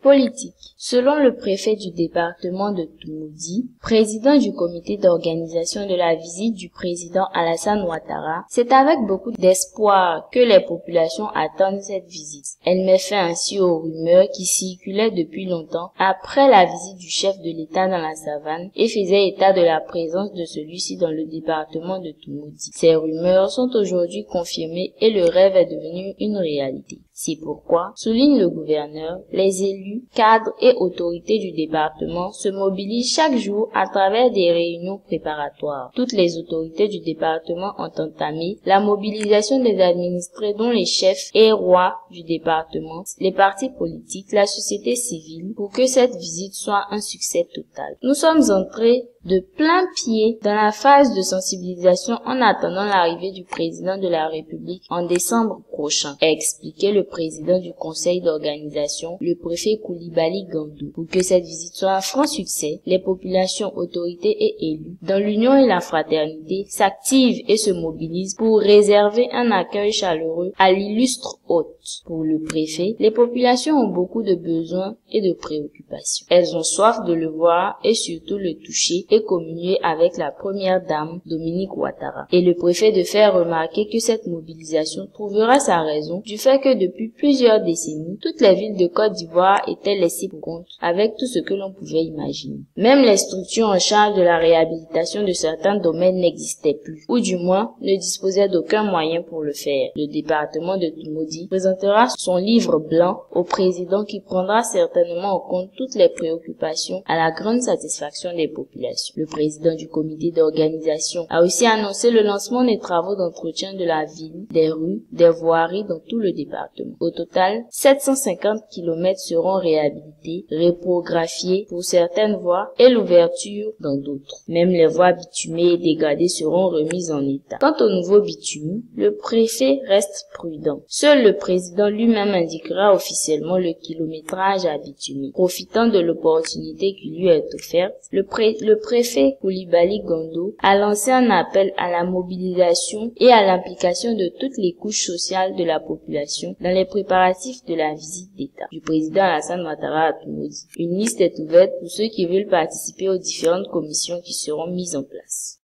Politique. Selon le préfet du département de Toumoudi, président du comité d'organisation de la visite du président Alassane Ouattara, c'est avec beaucoup d'espoir que les populations attendent cette visite. Elle met fin ainsi aux rumeurs qui circulaient depuis longtemps après la visite du chef de l'État dans la savane et faisait état de la présence de celui-ci dans le département de Toumoudi. Ces rumeurs sont aujourd'hui confirmées et le rêve est devenu une réalité. C'est pourquoi, souligne le gouverneur, les élus, cadres et autorités du département se mobilisent chaque jour à travers des réunions préparatoires. Toutes les autorités du département ont entamé la mobilisation des administrés dont les chefs et rois du département, les partis politiques, la société civile, pour que cette visite soit un succès total. Nous sommes entrés de plein pied dans la phase de sensibilisation en attendant l'arrivée du président de la République en décembre prochain, a expliqué le président du conseil d'organisation, le préfet Koulibaly Gandou. Pour que cette visite soit un franc succès, les populations, autorités et élus, dans l'union et la fraternité, s'activent et se mobilisent pour réserver un accueil chaleureux à l'illustre hôte. Pour le préfet, les populations ont beaucoup de besoins et de préoccupations. Elles ont soif de le voir et surtout le toucher et communier avec la première dame, Dominique Ouattara. Et le préfet de faire remarquer que cette mobilisation trouvera sa raison du fait que depuis plusieurs décennies, toutes les villes de Côte d'Ivoire étaient laissées pour compte avec tout ce que l'on pouvait imaginer. Même les structures en charge de la réhabilitation de certains domaines n'existaient plus, ou du moins ne disposaient d'aucun moyen pour le faire. Le département de Toumoudi présentera son livre blanc au président qui prendra certainement en compte toutes les préoccupations à la grande satisfaction des populations. Le président du comité d'organisation a aussi annoncé le lancement des travaux d'entretien de la ville, des rues, des voiries dans tout le département. Au total, 750 km seront réhabilités, reprographiés pour certaines voies et l'ouverture dans d'autres. Même les voies bitumées et dégradées seront remises en état. Quant au nouveau bitume, le préfet reste prudent. Seul le président lui-même indiquera officiellement le kilométrage à bitumer. Profitant de l'opportunité qui lui est offerte, le préfet Koulibaly Gandou a lancé un appel à la mobilisation et à l'implication de toutes les couches sociales de la population dans les préparatifs de la visite d'État du président Alassane Ouattara à Toumoudi. Une liste est ouverte pour ceux qui veulent participer aux différentes commissions qui seront mises en place.